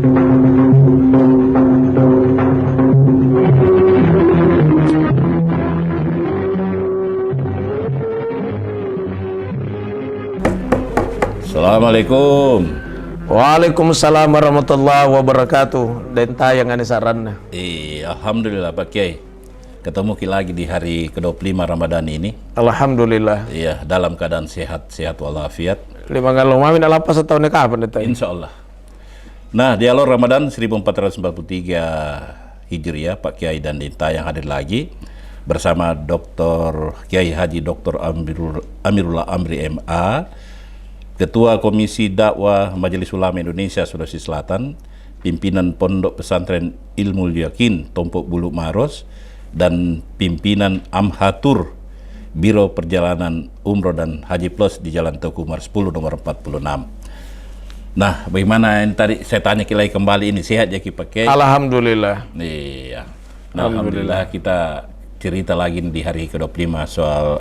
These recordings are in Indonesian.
Assalamualaikum. Waalaikumsalam warahmatullahi wabarakatuh. Dan tayang ane saranna. Alhamdulillah Pak Kiai. Ketemu lagi di hari ke-25 Ramadan ini. Alhamdulillah. Iya, dalam keadaan sehat walafiat. Lima kalau mamin ala pas tahun kapan itu? Insya Allah. Nah, dialog Ramadan 1443 Hijriah, Pak Kiai dan Dinta yang hadir lagi bersama Dr. Kiai Haji Dr. Amirullah Amri MA, Ketua Komisi Dakwah Majelis Ulama Indonesia Sulawesi Selatan, Pimpinan Pondok Pesantren Ilmul Yakin Tompok Bulu Maros, dan Pimpinan Amhatur Biro Perjalanan Umroh dan Haji Plus di Jalan Teguh Umar 10 nomor 46. Nah, bagaimana yang tadi saya tanya Kilai kembali ini, sehat ya Ki Pak Kiai? Alhamdulillah. Iya. Nah, Alhamdulillah kita cerita lagi di hari ke-25 soal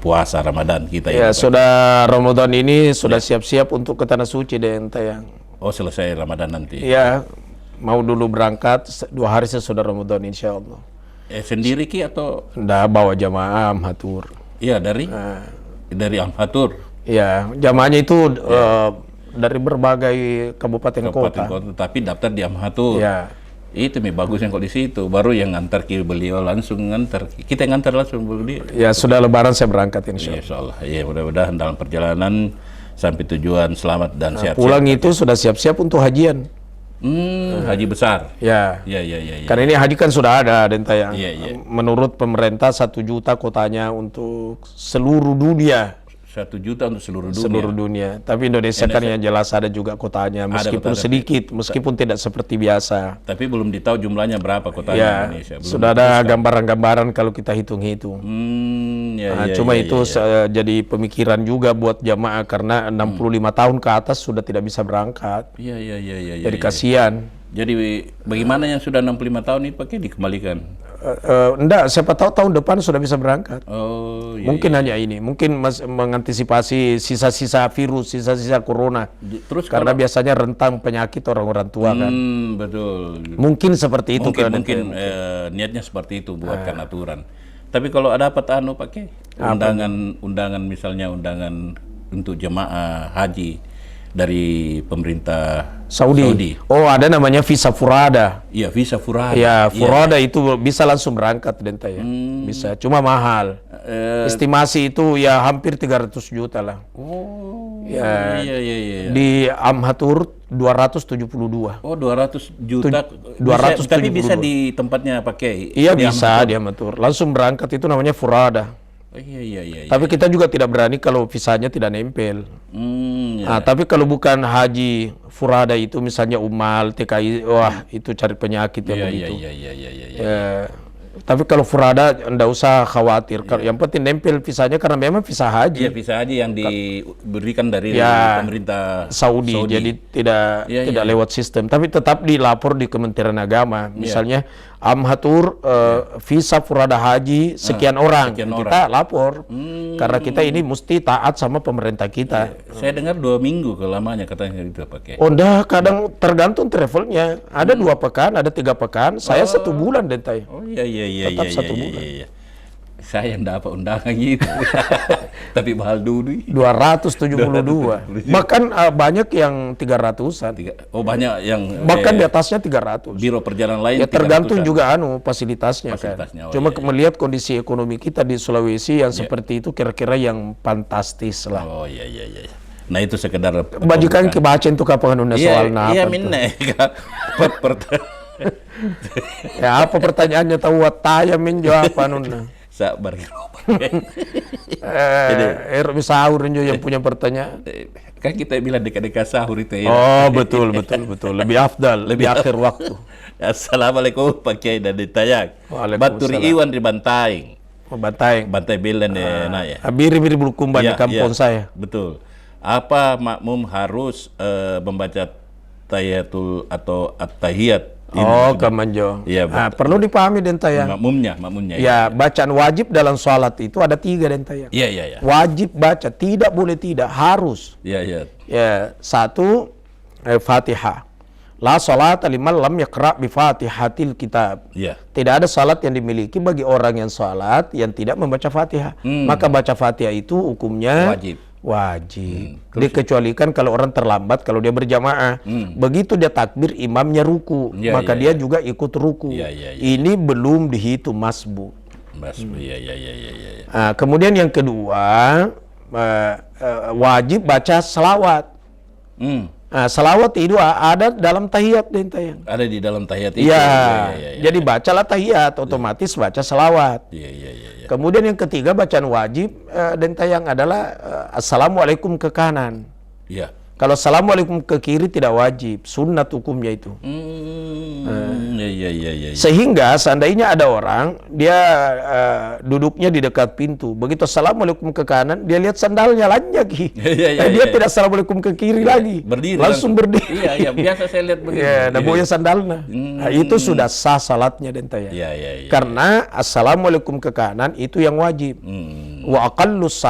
puasa Ramadan kita ya. Sudah Ramadan ini sudah ya. Siap-siap untuk ke Tanah Suci dan tayang. Oh, selesai Ramadan nanti? Ya, mau dulu berangkat 2 hari sesudah Ramadan insya Allah. Sendiri Ki atau? Nggak, bawa jamaah Amhatur. Iya, dari Amhatur? Ya, jamaahnya itu dari berbagai kabupaten kota. Tapi daftar di Amhatur. Ya. Itu bagus yang kok di situ, baru yang ngantar beliau langsung ngantar, kita yang ngantar langsung beliau. Ya sudah Lebaran saya berangkat insya Allah. Ya mudah-mudahan dalam perjalanan sampai tujuan selamat dan sehat. Pulang itu sudah siap-siap untuk hajian. Haji besar. Ya. Ya. Karena ini haji kan sudah ada dan tayang. Ya. Menurut pemerintah 1 juta kotanya untuk seluruh dunia. 1 juta untuk seluruh dunia. Seluruh dunia. Tapi Indonesia kan yang jelas ada juga kotanya, meskipun sedikit, meskipun tidak seperti biasa. Tapi belum ditahu jumlahnya berapa kotanya Indonesia. Belum sudah ada gambaran-gambaran kalau kita hitung-hitung. Cuma itu jadi pemikiran juga buat jamaah karena 65 tahun ke atas sudah tidak bisa berangkat. Iya. Jadi kasihan. Jadi bagaimana yang sudah 65 tahun ini pakai dikembalikan? Enggak, siapa tahu tahun depan sudah bisa berangkat. Oh, iya, mungkin hanya ini, mungkin mengantisipasi sisa-sisa virus, sisa-sisa corona. Terus karena biasanya rentang penyakit orang-orang tua kan. Betul. Mungkin seperti itu. Mungkin niatnya seperti itu buatkan aturan. Tapi kalau ada apa pakai undangan misalnya undangan untuk jemaah haji dari pemerintah Saudi. Oh, ada namanya visa Furada. Iya, visa Furada. Ya, Furada itu bisa langsung berangkat Denta ya. Bisa, cuma mahal. Estimasi itu ya hampir 300 juta lah. Oh. Ya. Iya. Di Amhatur 272. Oh, 200 juta. 200 tapi bisa di tempatnya pakai. Iya, bisa di Amhatur. Langsung berangkat itu namanya Furada. Iya. Tapi kita juga tidak berani kalau visanya tidak nempel. Tapi kalau bukan haji Furada itu misalnya Umal, TKI, wah itu cari penyakit yang begitu. Iya. Tapi kalau Furada enggak usah khawatir. Yang penting nempel visanya karena memang visa haji. Iya, visa haji yang diberikan dari pemerintah Saudi. Jadi tidak lewat sistem. Tapi tetap dilapor di Kementerian Agama. Misalnya Amhatur visa Furada haji sekian orang. Kita lapor. Karena kita ini mesti taat sama pemerintah kita. Saya dengar 2 minggu kelamanya katanya itu pakai. Oh, enggak, kadang tergantung travelnya. Ada 2 pekan, ada 3 pekan. Saya 1 bulan Dentai. Oh iya. Tetap 1 bulan. Saya yang dapat undangan gitu. Tapi mahal dulu. 272. Bahkan banyak yang 300-an. Oh, banyak yang bahkan di atasnya 300. Biro perjalanan lain ya tergantung juga fasilitasnya kan. Cuma melihat kondisi ekonomi kita di Sulawesi yang seperti itu kira-kira yang fantastis lah. Oh iya. Nah itu sekedar bajikan kebaca itu kapan soal apa. Iya minne. Ya apa pertanyaannya tahu tanya min jawab anuna. Sabar. Bisa sahur yang punya pertanyaan. Kan kita bilang dekat-dekat sahur itu ya. Oh betul. Lebih afdal, lebih akhir waktu. Assalamualaikum Pak Kiai dan Ditayang. Baturi Iwan di Bantaing. Oh Bantaing. Bantai Belan ya. Biri-biri Bulukumba di kampung saya. Betul. Apa makmum harus membaca tahiyatul atau at-tahiyat? Oh, kemanjo. Ya, perlu dipahami Denta ya. Makmumnya. Ya, bacaan wajib dalam sholat itu ada 3 Denta ya. Iya. Wajib baca, tidak boleh tidak, harus. Iya. Ya, 1 Fatihah. La salata liman lam yaqra' bi Fatihatil kitab. Ya. Tidak ada salat yang dimiliki bagi orang yang salat yang tidak membaca Fatihah. Maka baca Fatihah itu hukumnya wajib. Dikecualikan kalau orang terlambat, kalau dia berjamaah. Begitu dia takbir, imamnya ruku, maka dia juga ikut ruku. Ini belum dihitung masbu. Kemudian yang kedua, wajib baca selawat. Selawat itu ada dalam tahiyat dan tayang. Ada di dalam tahiyat itu. Jadi bacalah tahiyat, otomatis baca selawat. Kemudian yang ketiga bacaan wajib dan tayang adalah assalamualaikum ke kanan. Kalau assalamualaikum ke kiri tidak wajib, sunnat hukumnya itu. Sehingga seandainya ada orang dia duduknya di dekat pintu, begitu assalamualaikum ke kanan, dia lihat sandalnya lagi. Dia tidak assalamualaikum ke kiri lagi, berdiri langsung berdiri. Iya, biasa saya lihat begitu. Nah, boya sandalnya. Itu sudah sah salatnya dan tayang. Karena assalamualaikum ke kanan itu yang wajib. Wa aqallus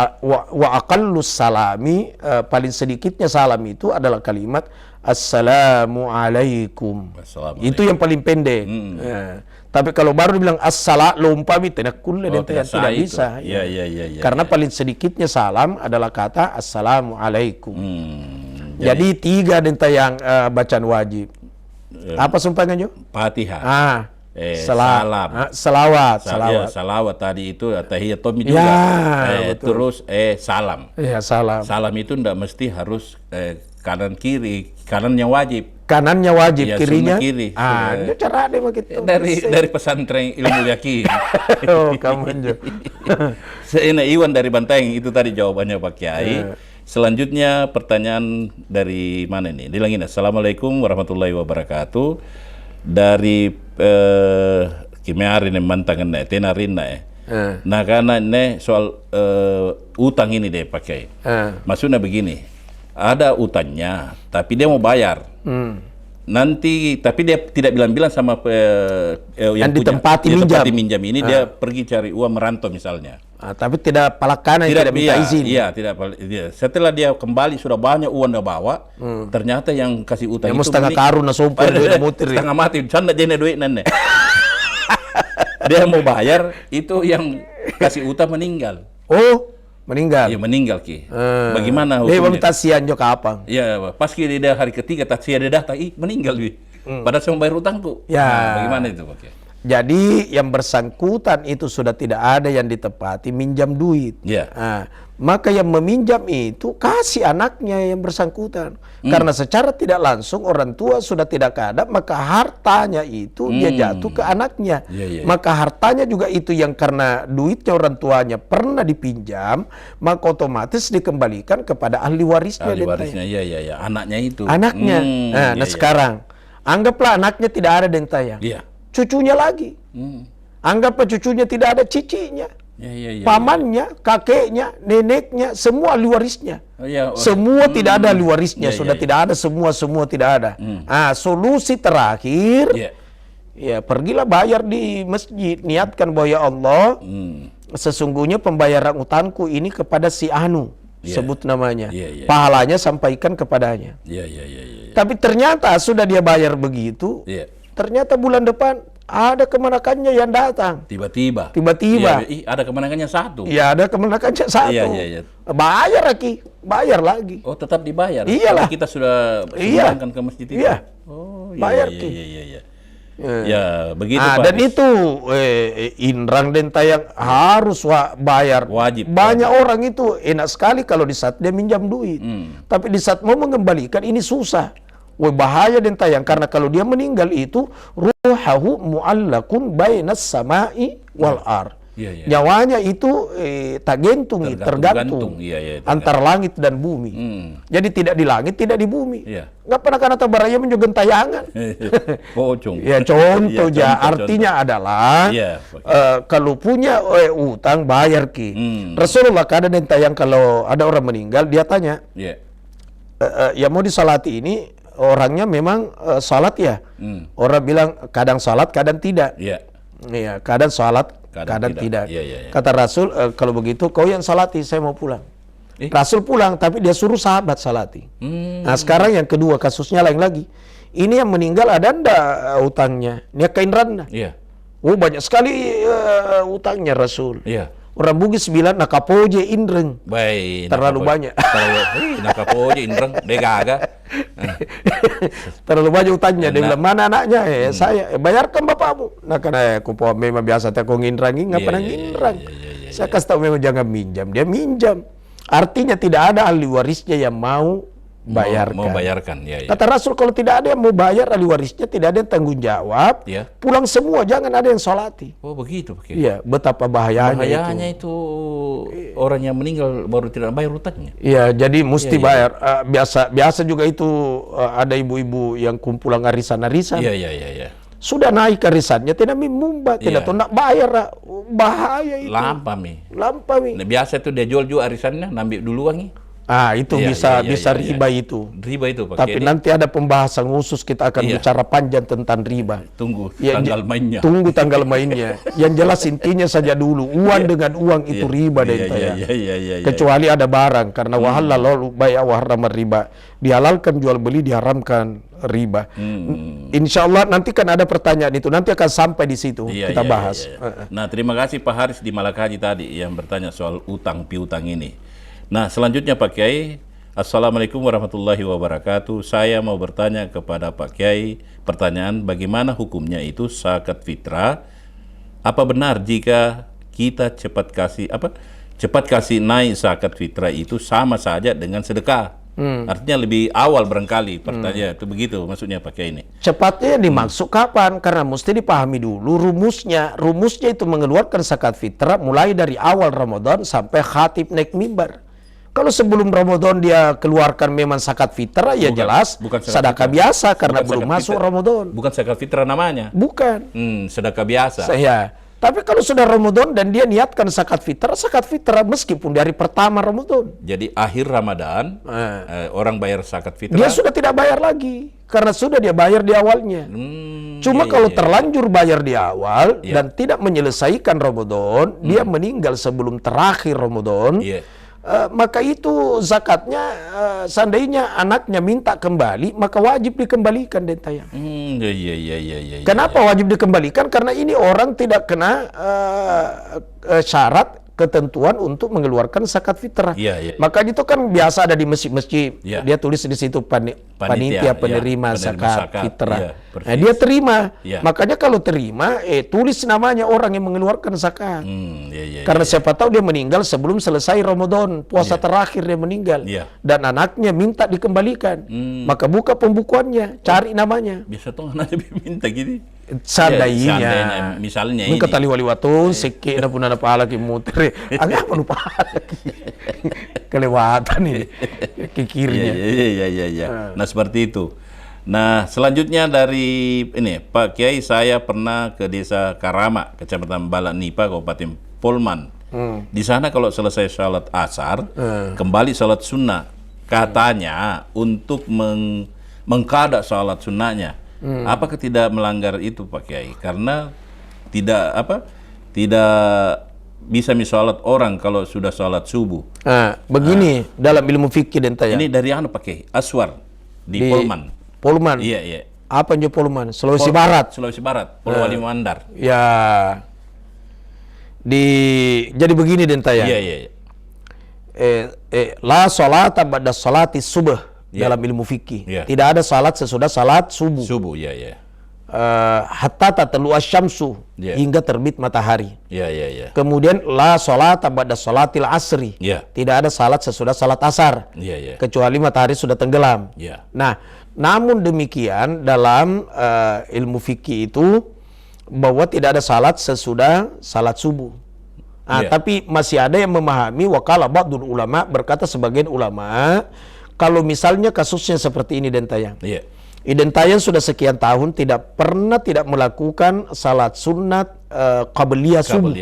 salami, paling sedikitnya salam itu adalah kalimat assalamualaikum. Itu yang paling pendek. Tapi kalau baru dibilang as-salat lumpami tidak tidak bisa. Karena paling sedikitnya salam adalah kata assalamualaikum. Jadi 3 denta yang bacaan wajib. Apa sumpahnya? Fatihah. Selawat. Salawat tadi itu tahiyatul juga. Terus salam. Salam. Salam itu tidak mesti harus kanan kiri. Kanannya wajib. Kanannya wajib, kirinya kiri. Itu cara ada begitu. Dari pesantren ilmu yakin. Kamu juga. Saya Iwan dari Bantaeng, itu tadi jawabannya Pak Kiai. Selanjutnya pertanyaan dari mana ini? Dilangin. Assalamualaikum warahmatullahi wabarakatuh. Dari kimeari ne mantangan ne tenarin ne. Nah karena ne soal utang ini deh pakai. Maksudnya begini, ada utangnya, tapi dia mau bayar. Nanti, tapi dia tidak bilang-bilang sama yang ditempati minjam ini, dia pergi cari uang merantau misalnya. Tapi tidak palakana, tidak minta izin. Iya, tidak. Setelah dia kembali sudah banyak uang dia bawa, ternyata yang kasih utang itu setengah karun sumpah muter. Setengah mati, canda jene duit nene. Dia mau bayar, itu yang kasih utang meninggal. Oh, meninggal. Iya, meninggal Ki. Bagaimana hukumnya? Dia minta sian jo kapang. Iya, pas dia hari ketiga taksian dia datang, meninggal Wi. Padahal saya mau bayar utangku. Bagaimana itu Pak? Jadi yang bersangkutan itu sudah tidak ada yang ditepati minjam duit. Maka yang meminjam itu kasih anaknya yang bersangkutan. Karena secara tidak langsung orang tua sudah tidak ada, maka hartanya itu dia jatuh ke anaknya. Maka hartanya juga itu yang karena duitnya orang tuanya pernah dipinjam, maka otomatis dikembalikan kepada ahli warisnya. Ahli warisnya, anaknya itu. Anaknya. Sekarang anggaplah anaknya tidak ada dentayang. Cucunya lagi. Anggaplah cucunya tidak ada cicinya. Pamannya, kakeknya, neneknya, semua ahli warisnya. Semua tidak ada ahli warisnya, sudah tidak ada, semua tidak ada. Solusi terakhir, pergilah bayar di masjid, niatkan bahwa ya Allah, sesungguhnya pembayaran utangku ini kepada si Anu, sebut namanya. Pahalanya sampaikan kepadanya. Tapi ternyata sudah dia bayar begitu. Ternyata bulan depan ada kemenakannya yang datang. Tiba-tiba. Ada kemenakannya satu. Ada kemenakannya satu. Bayar lagi. Oh, tetap dibayar. Iyalah. Kalau kita sudah sumbangkan ke masjid itu. Bayar begitu Pak. Dan itu inrang denta yang harus bayar. Wajib. Banyak orang itu enak sekali kalau di saat dia minjam duit. Tapi di saat mau mengembalikan ini susah. Bahaya dan tayang, karena kalau dia meninggal itu ruhahu mu'allakun bainas samai wal ar. Nyawanya itu tergantung antara langit dan bumi. Jadi tidak di langit, tidak di bumi. Nggak pernah karena tabaraya menjogen tayangan. Contoh artinya adalah kalau punya utang bayar Ki. Rasulullah kadang dan tayang kalau ada orang meninggal dia tanya, ya mau disalati ini orangnya memang salat ya. Orang bilang kadang salat, kadang tidak. Kadang salat, kadang tidak. Kata Rasul, kalau begitu kau yang salati, saya mau pulang. Rasul pulang, tapi dia suruh sahabat salati. Nah sekarang yang kedua kasusnya lain lagi. ini yang meninggal ada ndak utangnya? Nia kain randa. Iya. Oh banyak sekali utangnya Rasul. Iya. Orang Bugis bilang nakapoje indreng. Baik. Terlalu banyak. Nakapoje indreng, degaga. Terlalu banyak utangnya. Dia bilang mana anaknya? Saya bayarkan bapakmu. Nah karena aku memang biasa tak kau ngindrangi, nggak pernah ngindrang. Saya kasih tahu memang jangan minjam. Dia minjam. Artinya tidak ada ahli warisnya yang mau bayarkan. Mau bayarkan, ya. Kata Rasul kalau tidak ada yang mau bayar ahli warisnya, tidak ada yang tanggung jawab. Ya. Pulang semua, jangan ada yang sholati. Oh begitu. Iya, betapa bahayanya itu. Orang yang meninggal baru tidak bayar hutangnya. Iya, jadi mesti bayar. Biasa juga itu ada ibu-ibu yang kumpulan arisan-arisan. Iya. Sudah naik arisannya, tidak mimumba, tidak tahu nak bayar. Bahaya itu. Lampami. Nah, biasa itu dia jual arisannya, nambil dulu wangi. Itu bisa riba itu. Riba itu Pak. Tapi nanti ada pembahasan khusus kita akan bicara panjang tentang riba. Tunggu tanggal mainnya. Tunggu tanggal mainnya. Yang jelas intinya saja dulu uang dengan uang itu riba Kecuali ada barang karena wahalal bai'a wa harrama riba. Dihalalkan jual beli, diharamkan riba. Insya Allah nanti kan ada pertanyaan itu. Nanti akan sampai di situ kita bahas. Nah, terima kasih Pak Haris di Malakaji tadi yang bertanya soal utang piutang ini. Nah, selanjutnya Pak Kiai, Assalamualaikum warahmatullahi wabarakatuh. Saya mau bertanya kepada Pak Kiai, pertanyaan bagaimana hukumnya itu zakat fitrah? Apa benar jika kita cepat kasih naik zakat fitrah itu sama saja dengan sedekah? Artinya lebih awal barangkali pertanyaan itu begitu maksudnya Pak Kiai ini. Cepatnya dimaksud kapan? Karena mesti dipahami dulu rumusnya. Rumusnya itu mengeluarkan zakat fitrah mulai dari awal Ramadan sampai khatib naik mimbar. Kalau sebelum Ramadan dia keluarkan memang zakat fitrah, ya jelas sedekah biasa karena belum masuk Ramadan. Bukan zakat fitrah namanya? Bukan. Sedekah biasa. Tapi kalau sudah Ramadan dan dia niatkan zakat fitrah meskipun dari pertama Ramadan. Jadi akhir Ramadan orang bayar zakat fitrah. Dia sudah tidak bayar lagi karena sudah dia bayar di awalnya. Cuma kalau terlanjur bayar di awal dan tidak menyelesaikan Ramadan, dia meninggal sebelum terakhir Ramadan. Maka itu zakatnya seandainya anaknya minta kembali maka wajib dikembalikan Dentayang. Kenapa wajib dikembalikan? Karena ini orang tidak kena syarat ketentuan untuk mengeluarkan zakat fitrah. Makanya itu kan biasa ada di masjid-masjid. Dia tulis di situ panitia penerima zakat fitrah. Nah, dia terima. Makanya kalau terima, tulis namanya orang yang mengeluarkan zakat. Karena siapa tahu dia meninggal sebelum selesai Ramadan, puasa terakhir dia meninggal. Dan anaknya minta dikembalikan. Maka buka pembukuannya, cari namanya. Biasa tuh anaknya minta gini. Seandainya misalnya ini kata liwaliwatun sikit na pun ada pahala ki muter agak apa lupa kelewatan ini kikirnya. Nah seperti itu. Nah selanjutnya dari ini Pak Kiai, saya pernah ke desa Karama, Kecamatan Balanipa, Kabupaten Polman. Di sana kalau selesai sholat asar kembali sholat sunnah, katanya untuk mengqada sholat sunnahnya. Apakah tidak melanggar itu Pak Kiai? Karena tidak bisa misalat orang kalau sudah sholat subuh. Begini dalam ilmu fikih dan tanya. Ini dari Pak Kiai Aswar di Polman. Polman. Iya. Apa yang Polman? Sulawesi Barat. Sulawesi Barat. Polewali Mandar. Ya. Jadi begini dan tanya. Iya. La sholata ba'da sholati subuh. Dalam ilmu fikih tidak ada salat sesudah salat subuh. Hatta tatlu asyamsu hingga terbit matahari. Kemudian la sholata ba'da sholatil asri. Tidak ada salat sesudah salat asar. Kecuali matahari sudah tenggelam. Nah, namun demikian dalam ilmu fikih itu bahwa tidak ada salat sesudah salat subuh. Tapi masih ada yang memahami waqala ba'dul ulama, berkata sebagian ulama, kalau misalnya kasusnya seperti ini Dentayang. Dentayang sudah sekian tahun tidak melakukan salat sunat qabliyah subuh.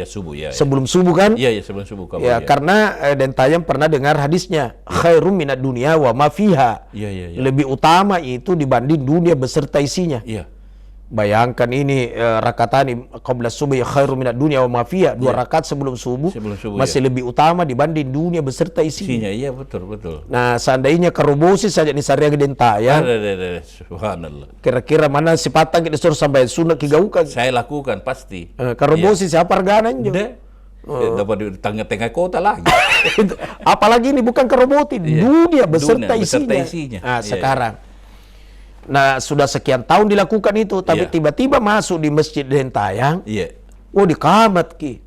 Sebelum subuh kan? Sebelum subuh. Karena Dentayang pernah dengar hadisnya, khairum minad dunya wa ma fiha. Lebih utama itu dibanding dunia beserta isinya. Bayangkan ini rakatani qabla subuh khairu minad dunya wa ma fiha. 2 rakaat sebelum subuh masih lebih utama dibanding dunia beserta isinya. Iya, betul. Nah, seandainya karobosi saja ni sarya gedenta ya. Subhanallah. Kira-kira mana si patang kita suruh sampai sunat kigaukan. Saya lakukan pasti. Karobosi siapa harganan juga. Dapat di tengah-tengah kota lagi. Apalagi ini bukan keroboti, dunia beserta isinya. Nah, sekarang. Nah, sudah sekian tahun dilakukan itu, tapi tiba-tiba masuk di masjid Dentayang. Oh, dikamat ki.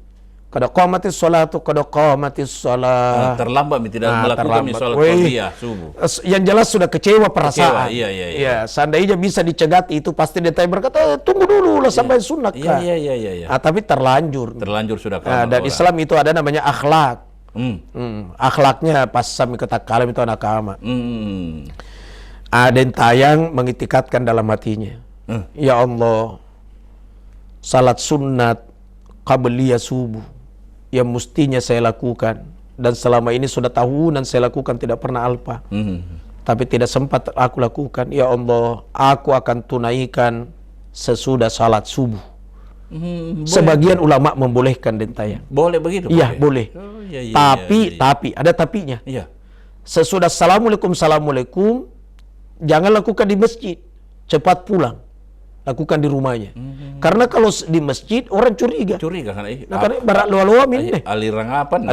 Kada qamatis sholatu, kada qamatis sholat. Terlambat tidak melakukan sholat fardhiyah subuh. Yang jelas sudah kecewa perasaan. Iya. Seandainya bisa dicegati itu pasti Dentayang berkata, tunggu dulu lah sampai sunat kah. Iya. Tapi terlanjur. Terlanjur sudah. Dan Islam itu ada namanya akhlak. Akhlaknya pas sami kata kalam itu anak kama. Dentayang mengitikadkan dalam hatinya, ya Allah, salat sunat qabliyah subuh yang mestinya saya lakukan dan selama ini sudah tahunan saya lakukan tidak pernah alpa, tapi tidak sempat aku lakukan. Ya Allah, aku akan tunaikan sesudah salat subuh. Sebagian ulama membolehkan Dentayang. Boleh begitu? Iya, boleh. Tapi ada tapinya. Sesudah assalamualaikum jangan lakukan di masjid, cepat pulang, lakukan di rumahnya. Karena kalau di masjid orang curiga karena barak loa-loa minne. Alirangapan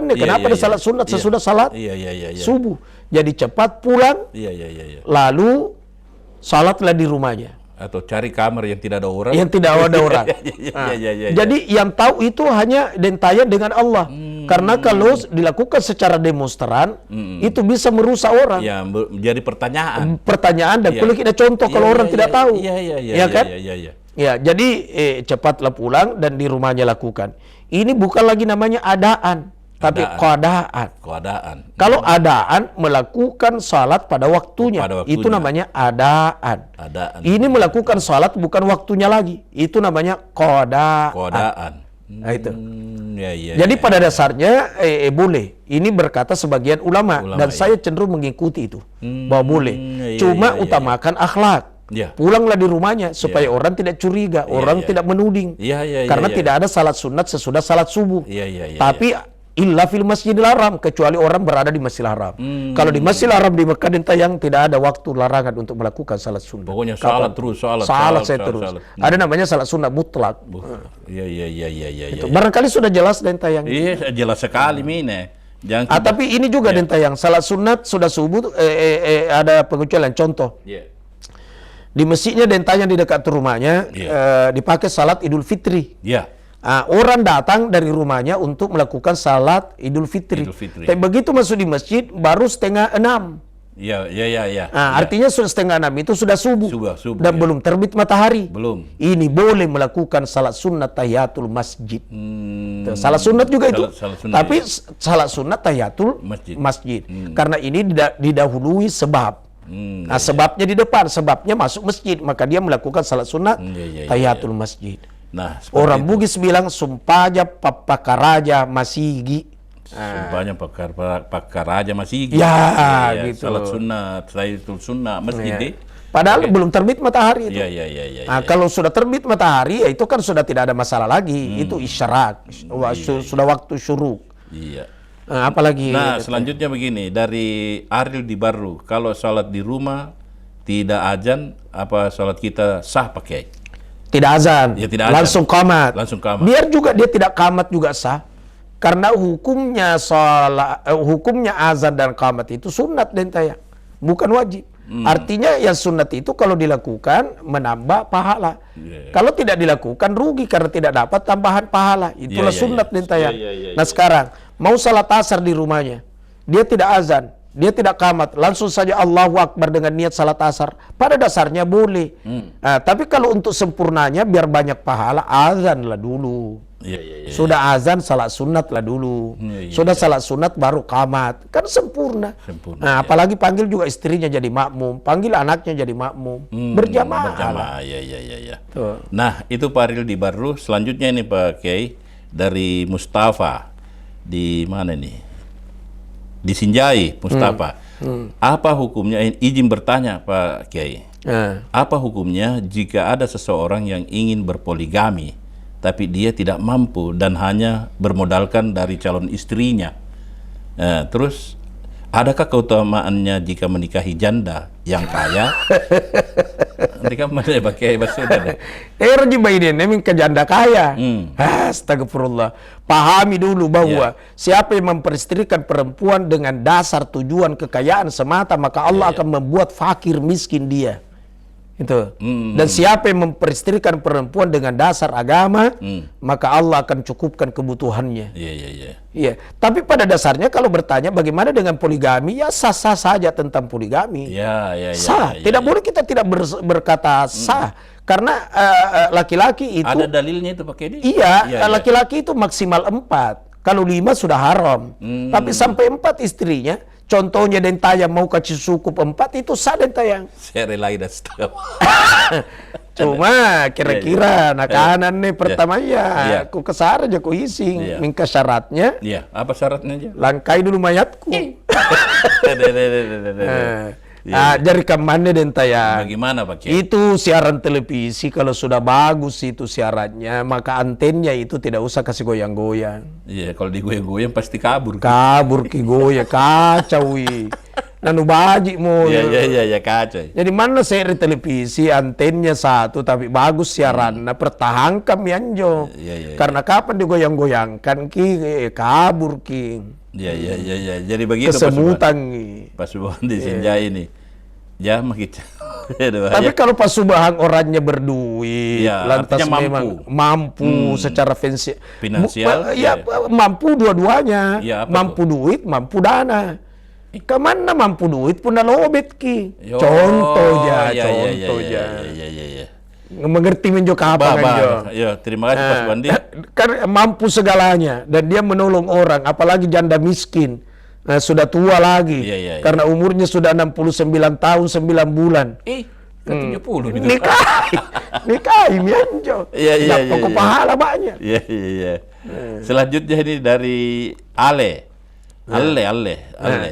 nih. Kenapa ada salat sunat sesudah salat subuh? Jadi cepat pulang, lalu salatlah di rumahnya. Atau cari kamar yang tidak ada orang. Jadi yang tahu itu hanya Dentayang dengan Allah. Karena kalau dilakukan secara demonstran, itu bisa merusak orang. Ya, jadi pertanyaan dan perlu kita contoh kalau orang tidak tahu. Iya kan? Ya, jadi cepatlah pulang dan di rumahnya lakukan. Ini bukan lagi namanya adaan, tapi keadaan. Kalau adaan melakukan salat pada waktunya, itu namanya adaan. Ini melakukan salat bukan waktunya lagi, itu namanya keadaan. Nah, itu. Jadi pada dasarnya boleh. Ini berkata sebagian ulama dan saya cenderung mengikuti itu bahwa boleh. Cuma utamakan akhlak. Pulanglah di rumahnya supaya orang tidak curiga, orang tidak menuding. Karena tidak ada salat sunat sesudah salat subuh. Tapi illa fil masjidil haram, kecuali orang berada di Masjidil Haram. Kalau di Masjidil Haram di Mekah Dentayang tidak ada waktu larangan untuk melakukan salat sunat. Pokoknya salat terus. Ada namanya salat sunat mutlak. Iya. Barangkali sudah jelas Dentayang. Iya, jelas sekali Mine. Tapi ini juga Dentayang, salat sunat sudah subuh ada pengecualian. Contoh. Di masjidnya Dentayang di dekat rumahnya dipakai salat Idul Fitri. Orang datang dari rumahnya untuk melakukan salat Idul Fitri. Tapi begitu masuk di masjid baru 5:30. Artinya sudah 5:30 itu sudah subuh. Dan belum terbit matahari. Ini boleh melakukan salat sunat tahiyatul masjid. Salat sunat juga itu. Tapi salat sunat tahiyatul masjid. Karena ini didahului sebab. Sebabnya di depan, sebabnya masuk masjid, maka dia melakukan salat sunat tahiyatul masjid. Nah, orang Bugis bilang sumpahnya pakaraja masigi. Sumpahnya pakaraja masigi. Gitu. Salat sunat, tahiyatul sunnah masjid. Padahal belum terbit matahari itu. Kalau sudah terbit matahari, itu kan sudah tidak ada masalah lagi. Itu isyarak, sudah waktu syuruk. Apalagi. Nah, selanjutnya begini, dari Ariel di Baru, kalau salat di rumah tidak azan, apa salat kita sah pakai? Tidak azan, langsung qamat. Biar juga dia tidak qamat juga sah, karena hukumnya azan dan qamat itu sunat Dentayang, bukan wajib. Artinya yang sunat itu kalau dilakukan menambah pahala. Kalau tidak dilakukan rugi karena tidak dapat tambahan pahala. Itulah sunat Dentayang. Nah sekarang mau salat asar di rumahnya, dia tidak azan, dia tidak qamat, langsung saja Allahu Akbar dengan niat salat asar. Pada dasarnya boleh. Tapi kalau untuk sempurnanya biar banyak pahala, azanlah dulu. Sudah azan, salat sunat lah dulu. Sudah salat sunat baru qamat. Kan sempurna. Apalagi panggil juga istrinya jadi makmum, panggil anaknya jadi makmum. Berjamaah. Nah, itu Pak Ariel di Baru. Selanjutnya ini Pak Kiai dari Mustafa. Di mana nih? Di Sinjai, Mustafa. Apa hukumnya? Izin bertanya Pak Kiai. Apa hukumnya jika ada seseorang yang ingin berpoligami, tapi dia tidak mampu dan hanya bermodalkan dari calon istrinya? Terus, adakah keutamaannya jika menikahi janda yang kaya? Nanti kan mana pakai bahasa udah. Erji bayi ini ke janda kaya. Astagfirullah. Pahami dulu bahwa siapa yang memperistrikan perempuan dengan dasar tujuan kekayaan semata, maka Allah akan membuat fakir miskin dia. Itu. Dan siapa yang memperistrikan perempuan dengan dasar agama, maka Allah akan cukupkan kebutuhannya. Iya. Tapi pada dasarnya kalau bertanya bagaimana dengan poligami, ya sah-sah saja tentang poligami. Sah. Tidak boleh kita tidak berkata sah. Karena laki-laki itu ada dalilnya itu pakai ini. Iya, laki-laki itu maksimal 4. Kalau 5 sudah haram. Tapi sampai 4 istrinya. Contohnya dentayang mau kasih sukup 4 itu sah dentayang. Saya relai dan setengah. Cuma kira-kira kanan nih pertama aku kesar aja ku ising minta syaratnya. Apa syaratnya aja? Langkai dulu mayatku. Dari kemana dentayang? Bagaimana Pak? Itu siaran televisi kalau sudah bagus itu siarannya, maka antennya itu tidak usah kasih goyang-goyang. Iya, kalau digoyang-goyang pasti kabur. Kabur ki goyang, kacau nanu baji mo. Iya, kacau. Jadi mana seri televisi antennya satu tapi bagus siaran, pertahankan yanjo. Karena kapan digoyang-goyangkan ki kabur ki. Iya. Jadi begitu kesemutan Pak Subhan di Sinjai ini. Ya begitu. Tapi kalau Pak Subhan orangnya berduit, lantas memang mampu secara finansial, mampu dua-duanya, mampu duit, mampu dana. Kemana mampu duit pun lobet ki. Contohnya. Mengerti menjok apa menjok. Terima kasih Pak Subandi. Kan mampu segalanya dan dia menolong orang, apalagi janda miskin. Sudah tua lagi. Karena umurnya sudah 69 tahun 9 bulan. 70 gitu. Nikahi menjok. Dapat pahala banyak. Iya. Selanjutnya ini dari Ale.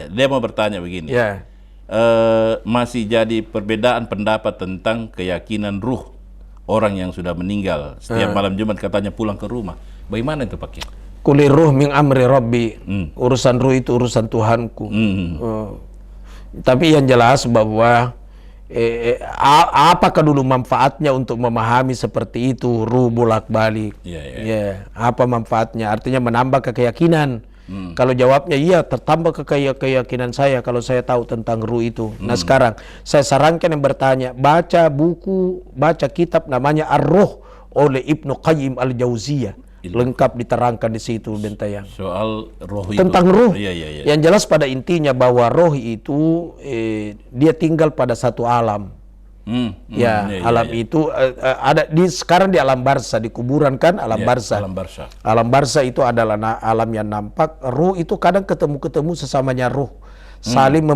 Dia mau bertanya begini. Masih jadi perbedaan pendapat tentang keyakinan ruh orang yang sudah meninggal. Setiap malam Jumat katanya pulang ke rumah. Bagaimana itu Pak? Kuli ruh min amri Rabbi. Urusan ruh itu urusan Tuhanku. Tapi yang jelas bahwa apakah dulu manfaatnya untuk memahami seperti itu ruh bolak-balik? Apa manfaatnya? Artinya menambah keyakinan. Kalau jawabnya iya, tertambah keyakinan saya kalau saya tahu tentang ruh itu. Nah sekarang saya sarankan yang bertanya, baca kitab namanya Ar-Ruh oleh Ibnu Qayyim Al-Jauziyah. Lengkap diterangkan di situ bentayang. Soal roh itu. Tentang roh. Yang jelas pada intinya bahwa roh itu dia tinggal pada satu alam. Alam itu ada sekarang di alam barza, di kuburan kan alam barza. Alam barza itu adalah alam yang nampak. Roh itu kadang ketemu sesamanya roh. Saling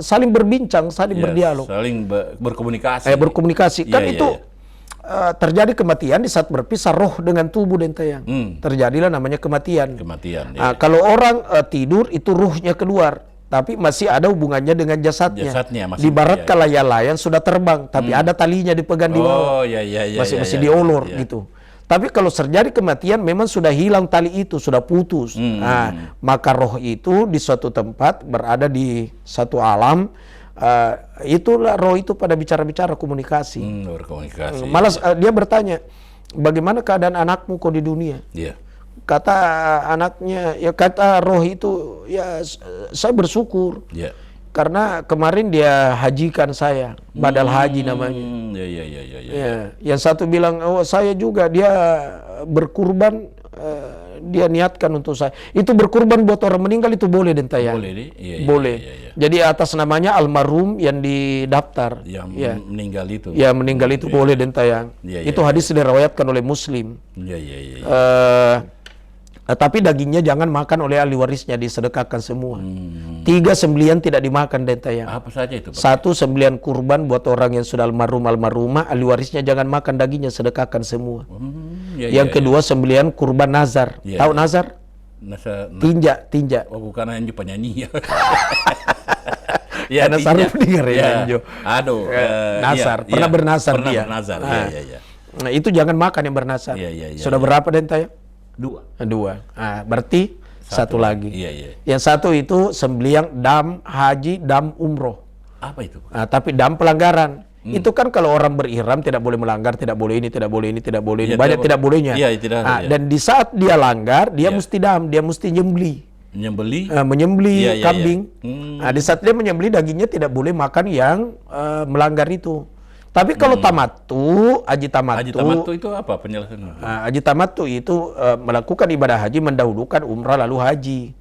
saling berbincang, saling berdialog. Saling berkomunikasi. Berkomunikasi. Kan itu terjadi kematian di saat berpisah roh dengan tubuh dentayang. Terjadilah namanya kematian. Kalau orang tidur itu ruhnya keluar, tapi masih ada hubungannya dengan jasadnya. Dibaratkan layang-layang sudah terbang, tapi ada talinya dipegang di bawah. Masih diolor gitu. Tapi kalau terjadi kematian memang sudah hilang tali itu, sudah putus. Maka roh itu di suatu tempat berada di satu alam. Itulah roh itu pada bicara-bicara komunikasi. Malas dia bertanya, bagaimana keadaan anakmu kok di dunia? Kata anaknya, kata roh itu, saya bersyukur. Karena kemarin dia hajikan saya, badal haji namanya. Yang satu bilang, saya juga, dia berkurban, dia niatkan untuk saya. Itu berkurban buat orang meninggal itu boleh dentayang. Boleh. Jadi atas namanya almarhum yang didaftar. Yang meninggal itu. Ya meninggal itu boleh dentayang. Itu hadis diriwayatkan oleh Muslim. Tapi dagingnya jangan makan oleh ahli warisnya, disedekahkan semua. 3 sembelian tidak dimakan dentayang. Apa saja itu Pak? 1 sembelian kurban buat orang yang sudah almarhumah, ahli warisnya jangan makan dagingnya, sedekahkan semua. Yang kedua sembelian kurban nazar. Tahu nazar? Tinja. Oh bukan hanya penyanyi. Ya, Karena Saruf dengar ya, Anjo. Aduh, nasar, iya, pernah iya, bernasar pernah dia. bernasar, Nah, iya. Nah, itu jangan makan yang bernasar. Iya, Sudah berapa Dentayang? 2. 2. Nah, berarti satu lagi. Iya. Yang satu itu sembeliang dam haji, dam umroh. Apa itu? Nah, tapi dam pelanggaran. Itu kan kalau orang berihram tidak boleh melanggar, tidak boleh ini, tidak boleh ini, tidak boleh ini. Banyak tidak bolehnya. Iya, tidak. Nah, dan di saat dia langgar, dia mesti dam, dia mesti nyembeli. Menyembeli kambing. Nah, di saat dia menyembeli dagingnya tidak boleh makan yang melanggar itu. Tapi kalau tamattu, haji tamattu itu apa penjelasannya? Haji tamattu itu melakukan ibadah haji mendahulukan umrah lalu haji.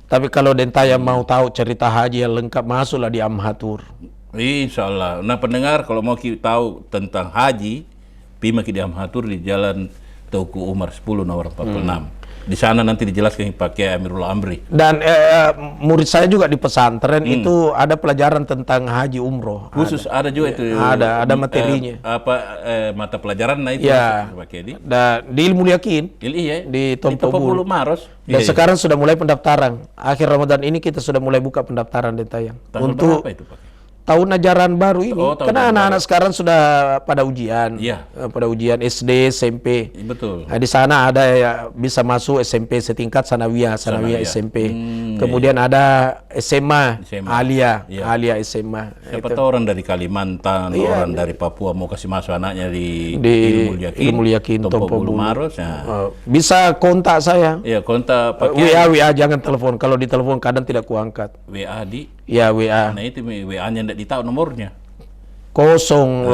Tapi kalau Dentayang mau tahu cerita haji yang lengkap, masuklah di Amhatur. Insya Allah. Nah pendengar, kalau mau tahu tentang haji, pergi di Amhatur di Jalan Teuku Umar 10 nomor 46. Di sana nanti dijelaskan pakai Amirul Amri. Dan murid saya juga di pesantren itu ada pelajaran tentang haji umroh. Khusus ada juga itu. Ada materinya. Mata pelajaran itu pakai di ilmu yakin. Iya. Di Tompo Bulu Maros. Dan sekarang sudah mulai pendaftaran. Akhir Ramadan ini kita sudah mulai buka pendaftaran Dentayang. Untuk berapa itu, Pak? Tahun ajaran baru ini, karena anak-anak sekarang sudah pada ujian, pada ujian SD, SMP. Betul. Nah, di sana ada ya bisa masuk SMP setingkat sanawiyah SMP. Kemudian ada SMA. Alia SMA. Siapa tahu orang dari Kalimantan, orang dari Papua mau kasih masuk anaknya di Ilmu Yakin, Tompo Bulu Maros. Bisa kontak saya. Iya, kontak pakai WA jangan telepon. Kalau ditelepon kadang tidak kuangkat. WA di? Ya, WA. Nah itu WA-nya tidak ditahu nomornya. 085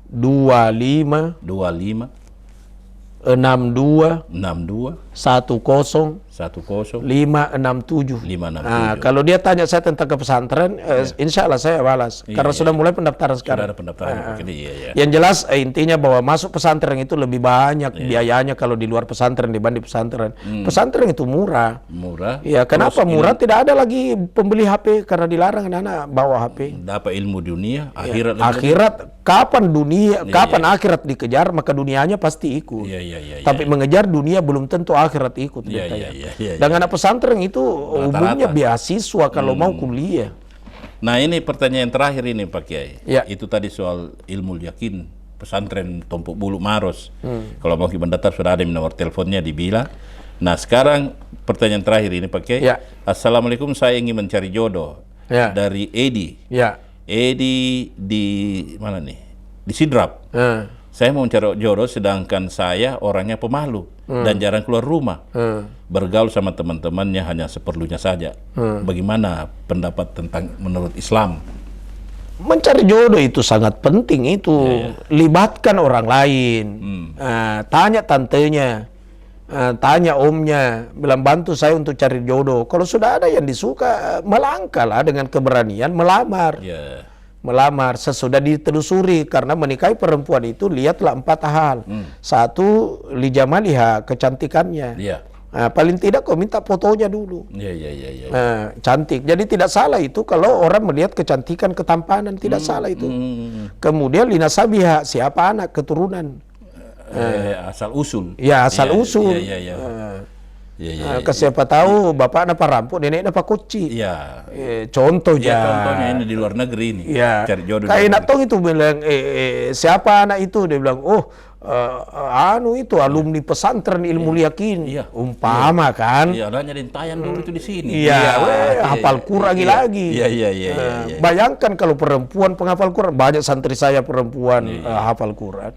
25 62 10 567. Nah, kalau dia tanya saya tentang ke pesantren, insya Allah saya balas. Karena sudah mulai pendaftaran sekarang. Sudah ada pendaftaran. Yang jelas intinya bahwa masuk pesantren itu lebih banyak biayanya kalau di luar pesantren dibanding pesantren. Pesantren itu murah. Ya, kenapa murah? Tidak ada lagi pembeli HP karena dilarang anak-anak bawa HP. Dapat ilmu dunia, akhirat. Kapan dunia, kapan akhirat dikejar, maka dunianya pasti ikut. Tapi mengejar dunia belum tentu akhirat ikut. Dan anak pesantren itu umumnya beasiswa kalau mau kuliah. Nah ini pertanyaan terakhir ini Pak Kiai. Itu tadi soal ilmu yakin pesantren Tompo Bulu Maros. Kalau mau mendaftar sudah ada nomor teleponnya di Bila. Nah sekarang pertanyaan terakhir ini Pak Kiai. Assalamualaikum, saya ingin mencari jodoh. Dari Edi. Edi di mana nih? Di Sidrap. Saya mau mencari jodoh sedangkan saya orangnya pemalu dan jarang keluar rumah. Bergaul sama teman-temannya hanya seperlunya saja. Bagaimana pendapat tentang menurut Islam? Mencari jodoh itu sangat penting itu. Libatkan orang lain. Tanya tantenya. Tanya omnya. Bilang bantu saya untuk cari jodoh. Kalau sudah ada yang disuka, melangkahlah dengan keberanian melamar. Melamar sesudah ditelusuri, karena menikahi perempuan itu lihatlah 4 hal. 1, lijamaliha, kecantikannya. Paling tidak kau minta fotonya dulu. Cantik. Jadi tidak salah itu kalau orang melihat kecantikan, ketampanan, tidak salah itu. Kemudian linasabiha, siapa anak keturunan. Asal usul. Ya, asal usul. Siapa tahu bapak apa rampok, nenek apa koci. Contohnya. Contohnya ini di luar negeri ini. Cari jodoh. Kayak Natong itu bilang, siapa anak itu? Dia bilang, itu alumni pesantren ilmu yakin. Umpama kan. Adanya Dentayang dulu itu di sini. Hafal Quran lagi. Bayangkan kalau perempuan penghafal Quran, banyak santri saya perempuan hafal Quran.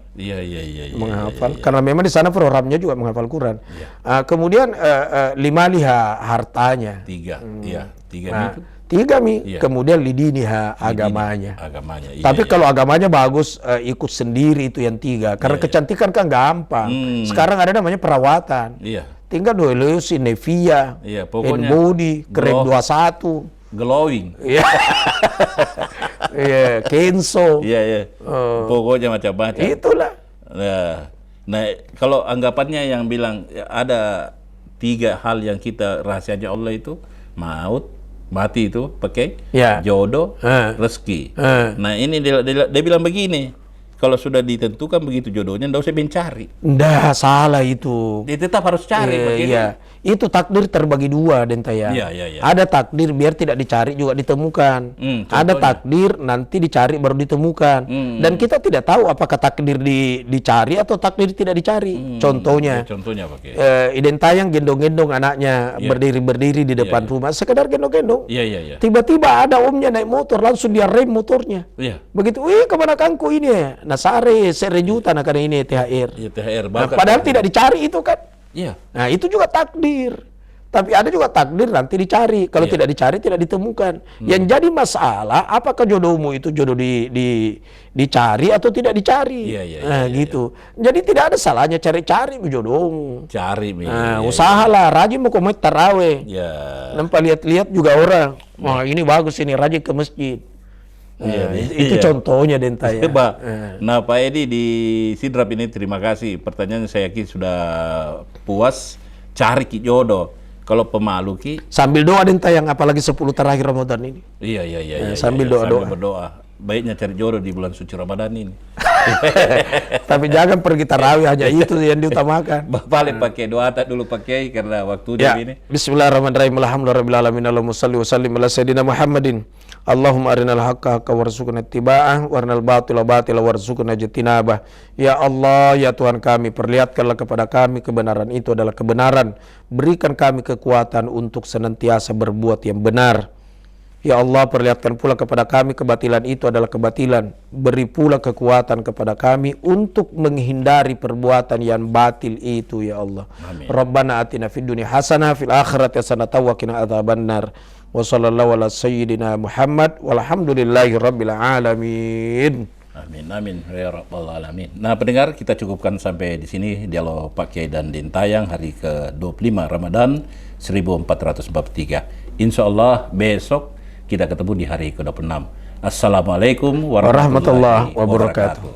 Menghafal. Karena memang di sana programnya juga menghafal Quran. Kemudian 5 liha hartanya. 3 kemudian lidiniha, agamanya. Tapi kalau agamanya bagus, ikut sendiri itu yang 3. Karena kecantikan kan gampang. Sekarang ada namanya perawatan. Tinggal dulu si Nevia, body, krim 21, glowing. Kenzo. Pokoknya macam-macam. Itulah. Nah, kalau anggapannya yang bilang ada 3 hal yang kita rahasianya Allah itu, mati itu pakai jodoh, rezeki. Nah ini dia bilang begini, kalau sudah ditentukan begitu jodohnya, nggak usah mencari. Nggak salah itu. Dia tetap harus cari. itu takdir terbagi dua, Dentaya. Ada takdir biar tidak dicari juga ditemukan. Ada takdir nanti dicari baru ditemukan. Dan kita tidak tahu apakah takdir dicari atau takdir tidak dicari. Contohnya, Dentayang gendong-gendong anaknya berdiri-berdiri di depan rumah, sekedar gendong-gendong. Tiba-tiba ada omnya naik motor, langsung dia rem motornya. Begitu, wih kemana kangku ini ya? Nah serejutan akan ini THR. Nah, padahal tidak dicari itu kan. Nah itu juga takdir. Tapi ada juga takdir nanti dicari. Kalau tidak dicari tidak ditemukan. Yang jadi masalah apakah jodohmu itu jodoh dicari atau tidak dicari. Gitu. Jadi tidak ada salahnya cari-cari jodohmu. Usahalah rajin mau komit taraweh. Nampak lihat-lihat juga orang. Wah ini bagus ini rajin ke masjid. Itu contohnya Dentaya. Nah Pak Edi di Sidrap ini terima kasih. Pertanyaan saya yakin sudah puas. Cari ki jodoh. Kalau pemalu ki sambil doa Dentayang, apalagi 10 terakhir Ramadan ini. Sambil doa-doa. Sambil berdoa. Baiknya cari jodoh di bulan suci Ramadan ini. Tapi jangan pergi tarawih, hanya itu yang diutamakan. Balik pakai doa tak dulu pakai karena waktunya ini. Bismillahirrahmanirrahim. Alhamdulillahirabbil alamin. Allahumma shalli ala sayyidina Muhammadin. Allahumma arinal haqqa haqqa warzuqna ittiba'ah wa arinal batila batila warzuqna ijtinabah. Ya Allah, ya Tuhan kami, perlihatkanlah kepada kami kebenaran itu adalah kebenaran. Berikan kami kekuatan untuk senantiasa berbuat yang benar. Ya Allah, perlihatkan pula kepada kami kebatilan itu adalah kebatilan. Beri pula kekuatan kepada kami untuk menghindari perbuatan yang batil itu, ya Allah. Amin. Rabbana atina fid dunya hasanah fil akhirati hasanah wa qina adzabannar. Wa sallallahu ala sayyidina Muhammad walhamdulillahi rabbil alamin. Amin amin ya rabbal alamin. Nah, pendengar, kita cukupkan sampai di sini dialog Pak Kiai dan Dentayang hari ke-25 Ramadan 1443. Insyaallah besok kita ketemu di hari ke-26. Assalamualaikum warahmatullahi wabarakatuh.